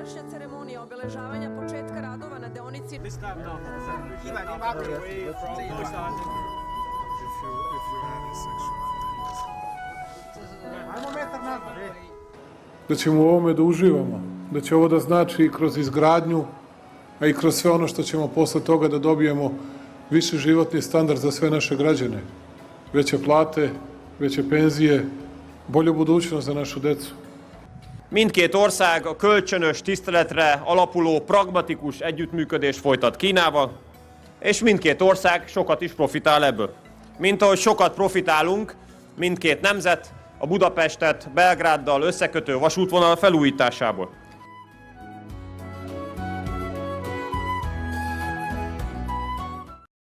Današnja ceremonija obeležavanja početka radova na deonici da ćemo u ovome da uživamo, da će ovo da znači i kroz izgradnju, a i kroz sve ono što ćemo posle toga da dobijemo viši životni standard za sve naše građane, veće plate, veće penzije, bolju budućnost za našu decu. Mindkét ország a kölcsönös tiszteletre alapuló pragmatikus együttműködést folytat Kínával, és mindkét ország sokat is profitál ebből. Mint ahogy sokat profitálunk mindkét nemzet a Budapestet Belgráddal összekötő vasútvonal felújításából.